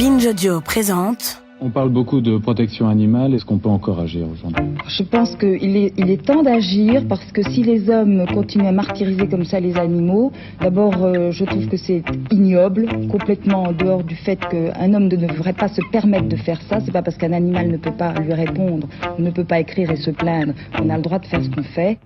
Binge Audio présente. On parle beaucoup de protection animale. Est-ce qu'on peut encore agir aujourd'hui ? Je pense qu'il est temps d'agir parce que si les hommes continuent à martyriser comme ça les animaux, d'abord je trouve que c'est ignoble, complètement en dehors du fait qu'un homme ne devrait pas se permettre de faire ça. C'est pas parce qu'un animal ne peut pas lui répondre, ne peut pas écrire et se plaindre, qu'on a le droit de faire ce qu'on fait.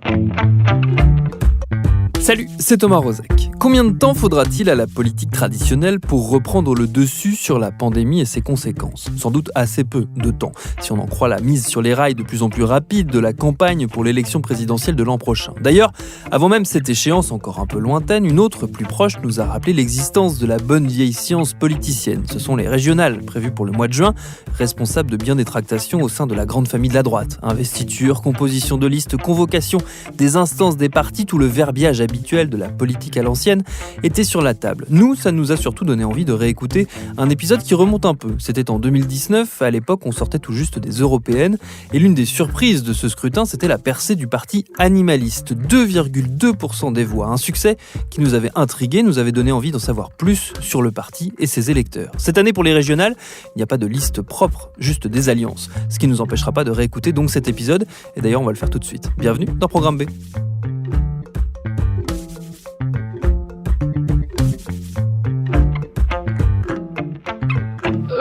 Salut, c'est Thomas Rozek. Combien de temps faudra-t-il à la politique traditionnelle pour reprendre le dessus sur la pandémie et ses conséquences ? Sans doute assez peu de temps, si on en croit la mise sur les rails de plus en plus rapide de la campagne pour l'élection présidentielle de l'an prochain. D'ailleurs, avant même cette échéance encore un peu lointaine, une autre plus proche nous a rappelé l'existence de la bonne vieille science politicienne. Ce sont les régionales, prévues pour le mois de juin, responsables de bien des tractations au sein de la grande famille de la droite. Investiture, composition de listes, convocation des instances des partis, tout le verbiage habituel de la politique à l'ancienne était sur la table. Nous, ça nous a surtout donné envie de réécouter un épisode qui remonte un peu. C'était en 2019, à l'époque on sortait tout juste des européennes, et l'une des surprises de ce scrutin, c'était la percée du parti animaliste, 2,2% des voix. Un succès qui nous avait intrigués, nous avait donné envie d'en savoir plus sur le parti et ses électeurs. Cette année pour les régionales, il n'y a pas de liste propre, juste des alliances. Ce qui ne nous empêchera pas de réécouter donc cet épisode, et d'ailleurs on va le faire tout de suite. Bienvenue dans Programme B.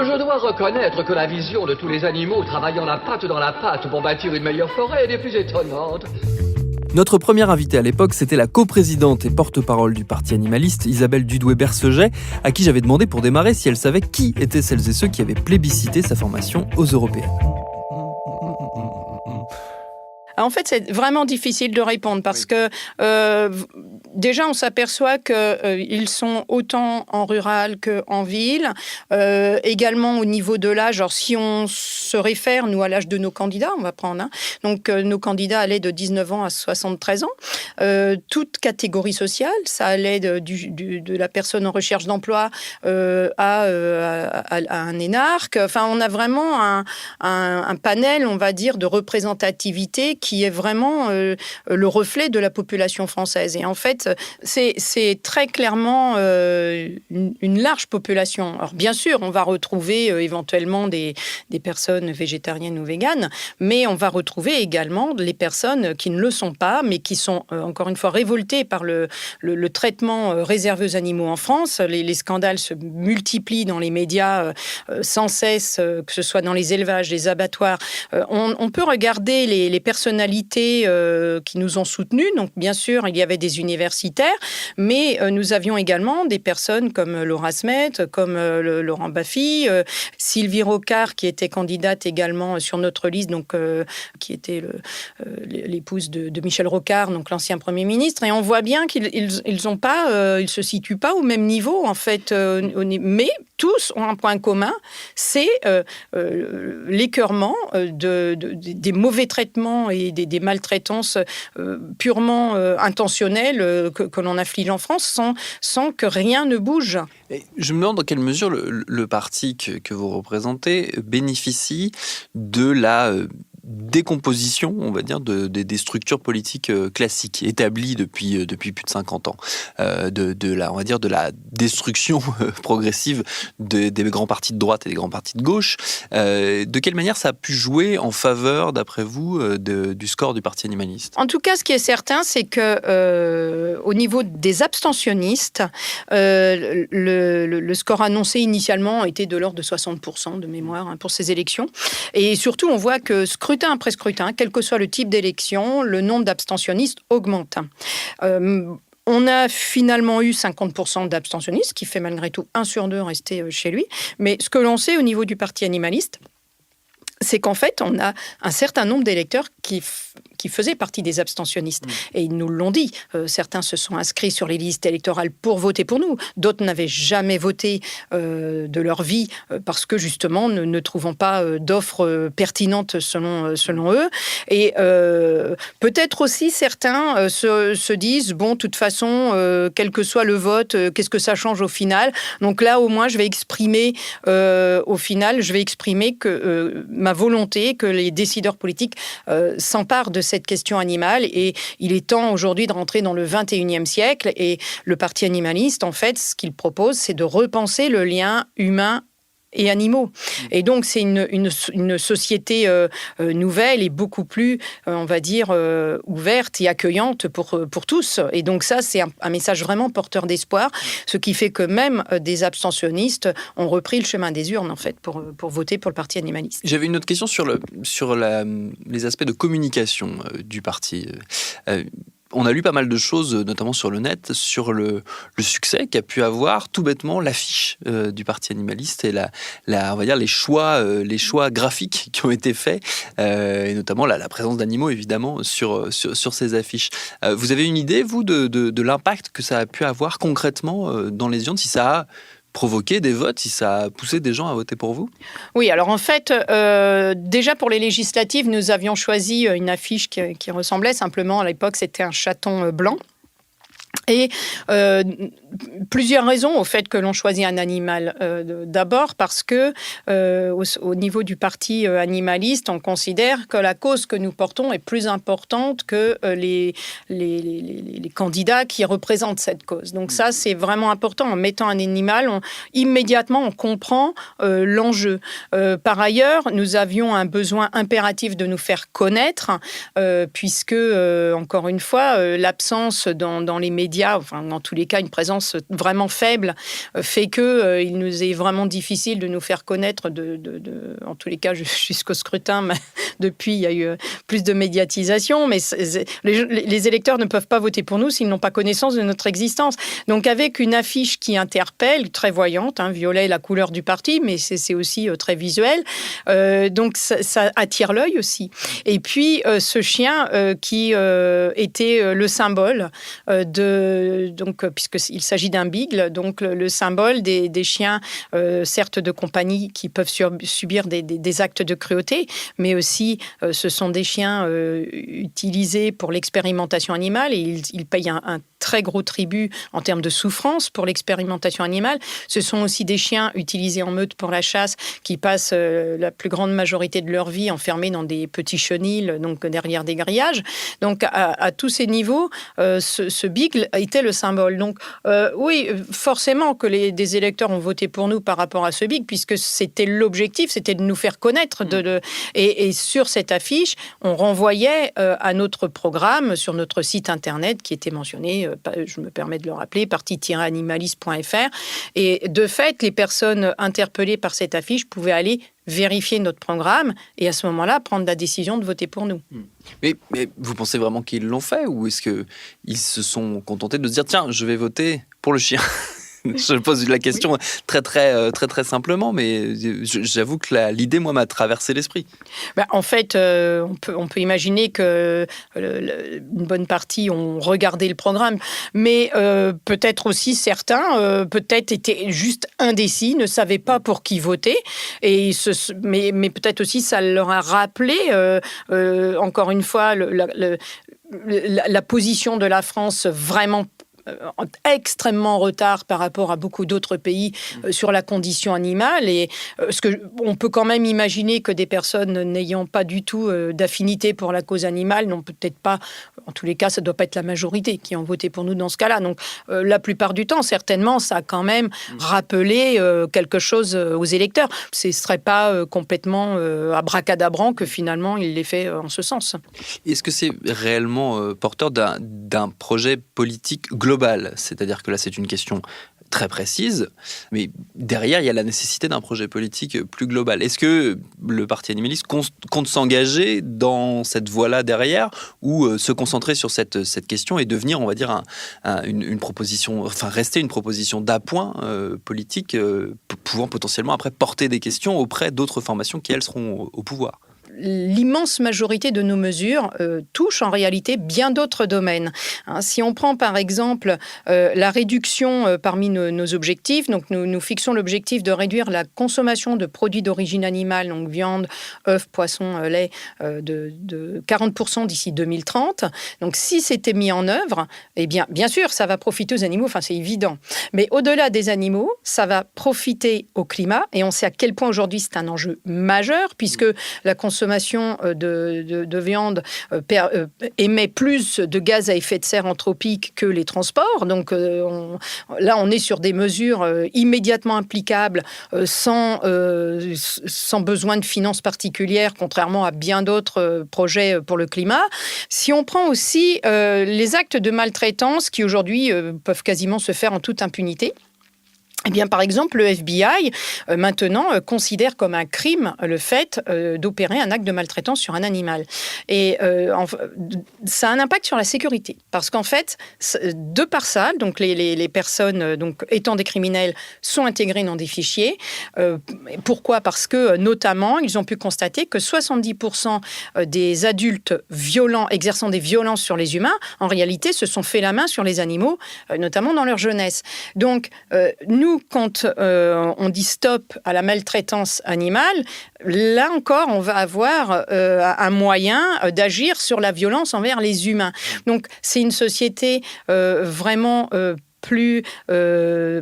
Je dois reconnaître que la vision de tous les animaux travaillant la patte dans la patte pour bâtir une meilleure forêt est des plus étonnantes. Notre première invitée à l'époque, c'était la coprésidente et porte-parole du parti animaliste, Isabelle Dudoué-Berceget, à qui j'avais demandé pour démarrer si elle savait qui étaient celles et ceux qui avaient plébiscité sa formation aux européennes. En fait, c'est vraiment difficile de répondre parce que déjà, on s'aperçoit qu'ils sont autant en rural qu'en ville. Également au niveau de l'âge, alors si on se réfère, nous, à l'âge de nos candidats, on va prendre, donc nos candidats allaient de 19 ans à 73 ans. Toute catégorie sociale, ça allait de la personne en recherche d'emploi à un énarque. Enfin, on a vraiment un panel, on va dire, de représentativité qui est vraiment le reflet de la population française. Et en fait, c'est très clairement une large population. Alors bien sûr, on va retrouver éventuellement des personnes végétariennes ou véganes, mais on va retrouver également les personnes qui ne le sont pas, mais qui sont encore une fois révoltées par le traitement réservé aux animaux en France. Les scandales se multiplient dans les médias sans cesse, que ce soit dans les élevages, les abattoirs. On peut regarder les personnalités qui nous ont soutenus. Donc, bien sûr, il y avait des universitaires, mais nous avions également des personnes comme Laura Smet, comme Laurent Baffy, Sylvie Rocard, qui était candidate également sur notre liste, donc, qui était l'épouse de Michel Rocard, donc l'ancien Premier ministre. Et on voit bien qu'ils se situent pas au même niveau, en fait, mais tous ont un point commun, c'est l'écœurement des mauvais traitements et des maltraitances purement intentionnelles que l'on afflige en France sans que rien ne bouge. Et je me demande dans quelle mesure le parti que vous représentez bénéficie de la décomposition, on va dire, des structures politiques classiques établies depuis plus de 50 ans, de la destruction progressive des grands partis de droite et des grands partis de gauche. De quelle manière ça a pu jouer en faveur, d'après vous, du score du parti animaliste ? En tout cas, ce qui est certain, c'est que au niveau des abstentionnistes, le score annoncé initialement était de l'ordre de 60% de mémoire pour ces élections. Et surtout, on voit que scrutin après scrutin, quel que soit le type d'élection, le nombre d'abstentionnistes augmente. On a finalement eu 50% d'abstentionnistes, ce qui fait malgré tout 1 sur 2 rester chez lui. Mais ce que l'on sait au niveau du parti animaliste, c'est qu'en fait, on a un certain nombre d'électeurs qui faisaient partie des abstentionnistes. Et ils nous l'ont dit. Certains se sont inscrits sur les listes électorales pour voter pour nous. D'autres n'avaient jamais voté de leur vie parce que, justement, ne trouvant pas d'offres pertinentes selon eux. Et peut-être aussi, certains se disent, bon, de toute façon, quel que soit le vote, qu'est-ce que ça change au final ? Donc là, au moins, je vais exprimer, que ma volonté, que les décideurs politiques s'emparent de cette question animale, et il est temps aujourd'hui de rentrer dans le 21e siècle, et le parti animaliste, en fait, ce qu'il propose, c'est de repenser le lien humain et animaux. Et donc, c'est une société nouvelle et beaucoup plus, on va dire, ouverte et accueillante pour tous. Et donc ça, c'est un message vraiment porteur d'espoir, ce qui fait que même des abstentionnistes ont repris le chemin des urnes, en fait, pour voter pour le parti animaliste. J'avais une autre question sur les aspects de communication du parti. On a lu pas mal de choses, notamment sur le net, sur le succès qu'a pu avoir tout bêtement l'affiche du parti animaliste et on va dire les choix graphiques qui ont été faits, et notamment la présence d'animaux évidemment sur ces affiches. Vous avez une idée, vous, de l'impact que ça a pu avoir concrètement dans les urnes, si ça a provoqué des votes, si ça a poussé des gens à voter pour vous? Oui, alors en fait, déjà pour les législatives, nous avions choisi une affiche qui ressemblait simplement, à l'époque, c'était un chaton blanc. Et plusieurs raisons au fait que l'on choisit un animal. D'abord parce que au niveau du parti animaliste, on considère que la cause que nous portons est plus importante que les candidats qui représentent cette cause. Donc ça, c'est vraiment important. En mettant un animal, immédiatement, on comprend l'enjeu. Par ailleurs, nous avions un besoin impératif de nous faire connaître, puisque, encore une fois, l'absence dans les médias, enfin, dans tous les cas, une présence vraiment faible, fait qu'il nous est vraiment difficile de nous faire connaître, en tous les cas, jusqu'au scrutin. Mais depuis, il y a eu plus de médiatisation, mais les électeurs ne peuvent pas voter pour nous s'ils n'ont pas connaissance de notre existence. Donc, avec une affiche qui interpelle, très voyante, violet, la couleur du parti, mais c'est aussi très visuel, donc ça attire l'œil aussi. Et puis, ce chien qui était le symbole donc, puisqu'il s'agit d'un beagle, donc le symbole des chiens, certes de compagnie, qui peuvent subir des actes de cruauté, mais aussi ce sont des chiens utilisés pour l'expérimentation animale, et ils payent un très gros tribut en termes de souffrance pour l'expérimentation animale. Ce sont aussi des chiens utilisés en meute pour la chasse, qui passent la plus grande majorité de leur vie enfermés dans des petits chenils, donc derrière des grillages. Donc à tous ces niveaux, ce beagle était le symbole. Donc oui, forcément que des électeurs ont voté pour nous par rapport à ce beagle, puisque c'était l'objectif, c'était de nous faire connaître. Et sur cette affiche, on renvoyait à notre programme sur notre site internet qui était mentionné, je me permets de le rappeler, parti-animaliste.fr. Et de fait, les personnes interpellées par cette affiche pouvaient aller vérifier notre programme et à ce moment-là prendre la décision de voter pour nous. Mais vous pensez vraiment qu'ils l'ont fait, ou est-ce qu'ils se sont contentés de se dire tiens, je vais voter pour le chien? Je pose la question très simplement, mais j'avoue que l'idée, moi, m'a traversé l'esprit. En fait, on peut imaginer que une bonne partie ont regardé le programme, mais peut-être aussi certains, peut-être étaient juste indécis, ne savaient pas pour qui voter, mais peut-être aussi ça leur a rappelé, encore une fois, la position de la France vraiment extrêmement en retard par rapport à beaucoup d'autres pays sur la condition animale, et on peut quand même imaginer que des personnes n'ayant pas du tout d'affinité pour la cause animale n'ont peut-être pas, en tous les cas ça ne doit pas être la majorité qui ont voté pour nous dans ce cas-là, donc la plupart du temps certainement ça a quand même rappelé quelque chose aux électeurs. Ce ne serait pas complètement abracadabrant que finalement il l'ait fait en ce sens. Est-ce que c'est réellement porteur d'un projet politique global? C'est-à-dire que là, c'est une question très précise, mais derrière, il y a la nécessité d'un projet politique plus global. Est-ce que le parti animaliste compte s'engager dans cette voie-là derrière, ou se concentrer sur cette question et devenir, on va dire, une proposition, enfin rester une proposition d'appoint politique, pouvant potentiellement après porter des questions auprès d'autres formations qui, elles, seront au pouvoir? L'immense majorité de nos mesures touchent en réalité bien d'autres domaines. Si on prend par exemple la réduction parmi nos objectifs, donc nous fixons l'objectif de réduire la consommation de produits d'origine animale, donc viande, œufs, poissons, lait, de 40% d'ici 2030. Donc si c'était mis en œuvre, eh bien sûr, ça va profiter aux animaux, enfin c'est évident. Mais au-delà des animaux, ça va profiter au climat, et on sait à quel point aujourd'hui c'est un enjeu majeur, puisque la consommation consommation de viande émet plus de gaz à effet de serre anthropique que les transports. Donc là, on est sur des mesures immédiatement applicables sans besoin de finances particulières, contrairement à bien d'autres projets pour le climat. Si on prend aussi les actes de maltraitance qui aujourd'hui peuvent quasiment se faire en toute impunité, eh bien, par exemple, le FBI, maintenant, considère comme un crime le fait d'opérer un acte de maltraitance sur un animal. Et ça a un impact sur la sécurité. Parce qu'en fait, de par ça, donc les personnes donc, étant des criminels sont intégrées dans des fichiers. Pourquoi ? Parce que, notamment, ils ont pu constater que 70% des adultes violents, exerçant des violences sur les humains, en réalité, se sont fait la main sur les animaux, notamment dans leur jeunesse. Donc, nous, quand on dit stop à la maltraitance animale, là encore, on va avoir un moyen d'agir sur la violence envers les humains. Donc, c'est une société vraiment plus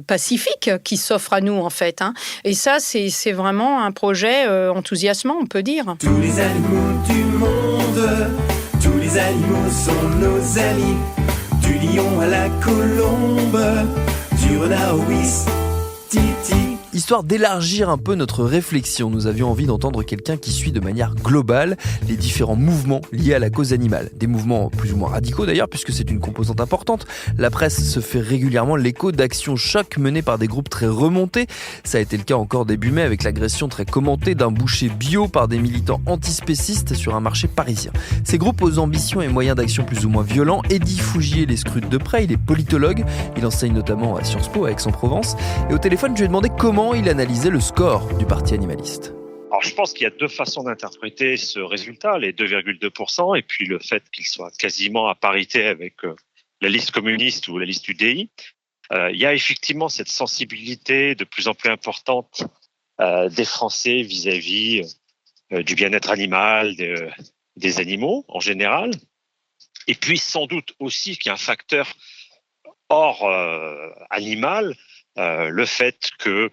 pacifique qui s'offre à nous, en fait. Hein. Et ça, c'est vraiment un projet enthousiasmant, on peut dire. Tous les animaux du monde, tous les animaux sont nos amis. Du lion à la colombe, du renard au Wistiti. Histoire d'élargir un peu notre réflexion, nous avions envie d'entendre quelqu'un qui suit de manière globale les différents mouvements liés à la cause animale. Des mouvements plus ou moins radicaux d'ailleurs, puisque c'est une composante importante. La presse se fait régulièrement l'écho d'actions chocs menées par des groupes très remontés. Ça a été le cas encore début mai avec l'agression très commentée d'un boucher bio par des militants antispécistes sur un marché parisien. Ces groupes aux ambitions et moyens d'action plus ou moins violents, Eddy Fougier les scrute de près, il est politologue, il enseigne notamment à Sciences Po à Aix-en-Provence. Et au téléphone, je lui ai demandé comment il analysait le score du parti animaliste. Alors, je pense qu'il y a deux façons d'interpréter ce résultat, les 2,2%, et puis le fait qu'il soit quasiment à parité avec la liste communiste ou la liste UDI. Il y a effectivement cette sensibilité de plus en plus importante des Français vis-à-vis du bien-être animal, des animaux en général. Et puis, sans doute aussi qu'il y a un facteur hors animal, le fait que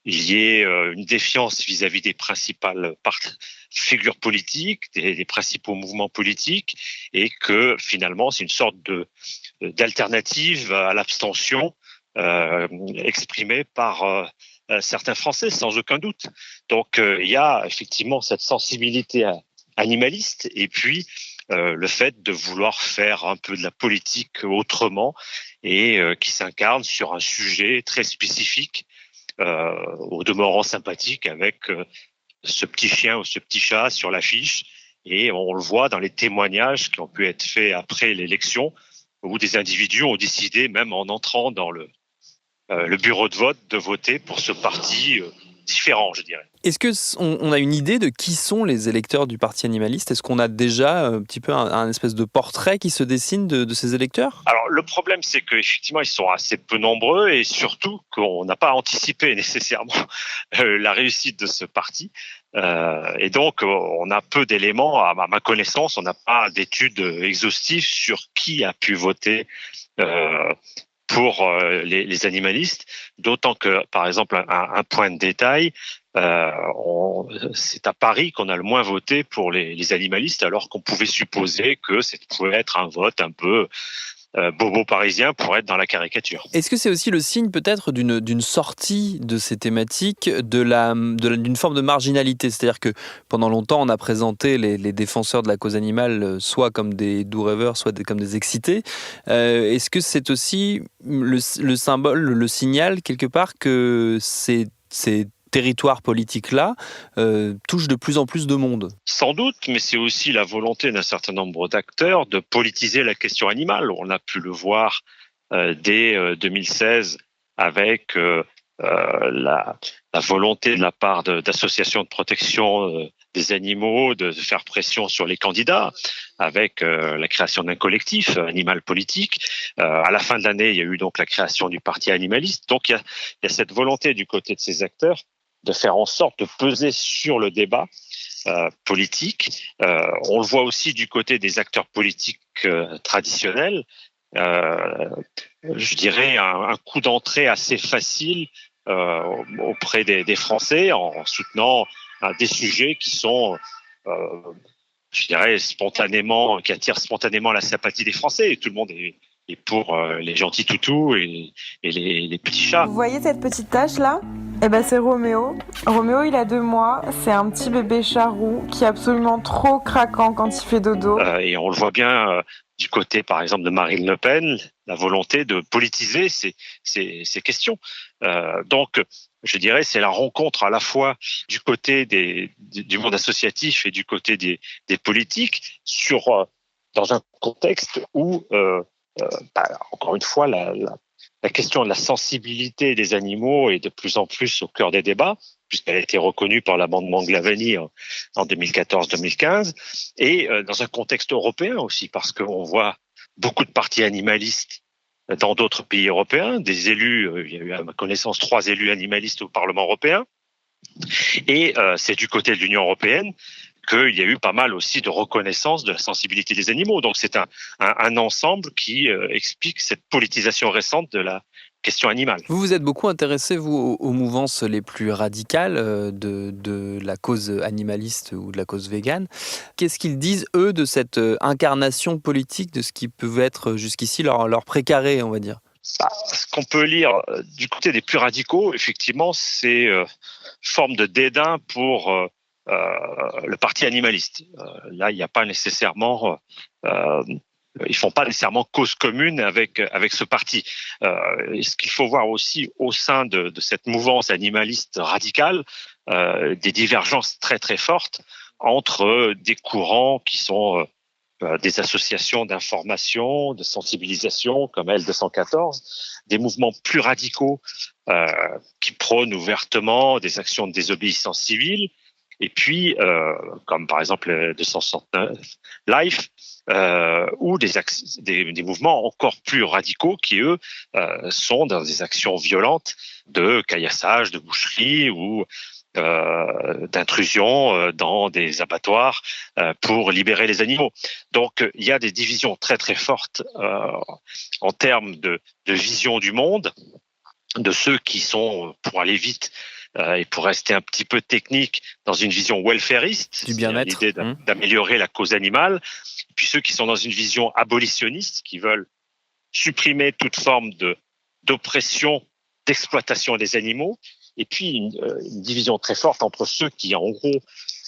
il y ait une défiance vis-à-vis des principales figures politiques, des principaux mouvements politiques, et que finalement c'est une sorte d'alternative à l'abstention exprimée par certains Français, sans aucun doute. Donc il y a effectivement cette sensibilité animaliste, et puis le fait de vouloir faire un peu de la politique autrement et qui s'incarne sur un sujet très spécifique, au demeurant sympathique, avec ce petit chien ou ce petit chat sur l'affiche. Et on le voit dans les témoignages qui ont pu être faits après l'élection, où des individus ont décidé, même en entrant dans le bureau de vote, de voter pour ce parti différent, je dirais. Est-ce qu'on a une idée de qui sont les électeurs du parti animaliste ? Est-ce qu'on a déjà un petit peu un espèce de portrait qui se dessine de ces électeurs ? Alors, le problème, c'est qu'effectivement, ils sont assez peu nombreux, et surtout qu'on n'a pas anticipé nécessairement la réussite de ce parti. Et donc, on a peu d'éléments. À ma connaissance, on n'a pas d'études exhaustives sur qui a pu voter pour les animalistes, d'autant que, par exemple, un point de détail, c'est à Paris qu'on a le moins voté pour les animalistes, alors qu'on pouvait supposer que ça pouvait être un vote un peu bobo parisien pour être dans la caricature. Est-ce que c'est aussi le signe peut-être d'une sortie de ces thématiques, d'une forme de marginalité ? C'est-à-dire que pendant longtemps, on a présenté les défenseurs de la cause animale soit comme des doux rêveurs, soit comme des excités. Est-ce que c'est aussi le symbole, le signal quelque part que ces territoire politique-là touche de plus en plus de monde. Sans doute, mais c'est aussi la volonté d'un certain nombre d'acteurs de politiser la question animale. On a pu le voir dès 2016 avec la volonté de la part d'associations de protection des animaux de faire pression sur les candidats, avec la création d'un collectif animal politique. À la fin de l'année, il y a eu donc la création du parti animaliste. Donc il y a cette volonté du côté de ces acteurs de faire en sorte de peser sur le débat politique. On le voit aussi du côté des acteurs politiques traditionnels. Je dirais un coup d'entrée assez facile auprès des Français, en soutenant des sujets qui sont, je dirais, qui attirent spontanément la sympathie des Français. Et tout le monde est pour les gentils toutous et les petits chats. Vous voyez cette petite tache là ? Eh ben c'est Roméo. Roméo, il a 2 mois. C'est un petit bébé chat roux qui est absolument trop craquant quand il fait dodo. Et on le voit bien du côté, par exemple, de Marine Le Pen, la volonté de politiser ces questions. Donc, je dirais, c'est la rencontre à la fois du côté du monde associatif et du côté des politiques dans un contexte où, encore une fois, la question de la sensibilité des animaux est de plus en plus au cœur des débats, puisqu'elle a été reconnue par l'amendement Glavany en 2014-2015, et dans un contexte européen aussi, parce qu'on voit beaucoup de partis animalistes dans d'autres pays européens, des élus, il y a eu à ma connaissance 3 élus animalistes au Parlement européen, et c'est du côté de l'Union européenne qu'il y a eu pas mal aussi de reconnaissance de la sensibilité des animaux. Donc c'est un ensemble qui explique cette politisation récente de la question animale. Vous vous êtes beaucoup intéressé, vous, aux mouvances les plus radicales de la cause animaliste ou de la cause végane. Qu'est-ce qu'ils disent, eux, de cette incarnation politique de ce qui peut être jusqu'ici leur précaré, on va dire ? Ce qu'on peut lire du côté des plus radicaux, effectivement, c'est forme de dédain pour le parti animaliste. Là, il n'y a pas nécessairement... ils font pas nécessairement cause commune avec ce parti. Ce qu'il faut voir aussi au sein de cette mouvance animaliste radicale, des divergences très très fortes entre des courants qui sont des associations d'information, de sensibilisation comme L214, des mouvements plus radicaux qui prônent ouvertement des actions de désobéissance civile, et puis comme par exemple 269 Life, ou des mouvements encore plus radicaux qui, eux, sont dans des actions violentes de caillassage, de boucherie ou d'intrusion dans des abattoirs pour libérer les animaux. Donc, il y a des divisions très très fortes en termes de vision du monde, de ceux qui sont, pour aller vite, et pour rester un petit peu technique, dans une vision welfariste, du bien-être, l'idée d'améliorer la cause animale, puis ceux qui sont dans une vision abolitionniste, qui veulent supprimer toute forme d'oppression, d'exploitation des animaux, et puis une division très forte entre ceux qui, en gros,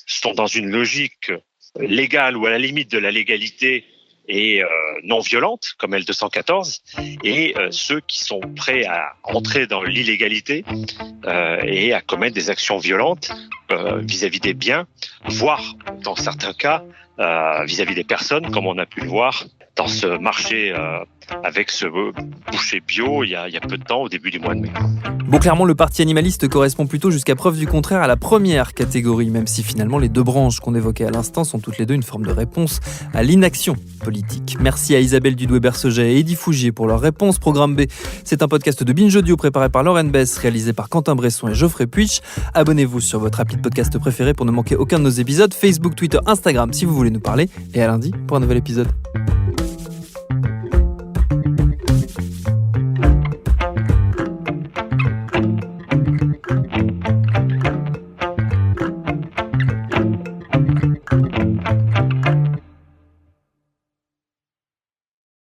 sont dans une logique légale ou à la limite de la légalité et non violente, comme L214, et ceux qui sont prêts à entrer dans l'illégalité et à commettre des actions violentes vis-à-vis des biens, voire, dans certains cas, vis-à-vis des personnes, comme on a pu le voir dans ce marché avec ce boucher bio il y a peu de temps, au début du mois de mai. Bon, clairement, le parti animaliste correspond plutôt jusqu'à preuve du contraire à la première catégorie, même si finalement les 2 branches qu'on évoquait à l'instant sont toutes les 2 une forme de réponse à l'inaction politique. Merci à Isabelle Dudoué-Berceget et Eddy Fougier pour leur réponse. Programme B, c'est un podcast de Binge Audio préparé par Lauren Bess, réalisé par Quentin Bresson et Geoffrey Puich. Abonnez-vous sur votre appli de podcast préféré pour ne manquer aucun de nos épisodes, Facebook, Twitter, Instagram si vous voulez nous parler, et à lundi pour un nouvel épisode.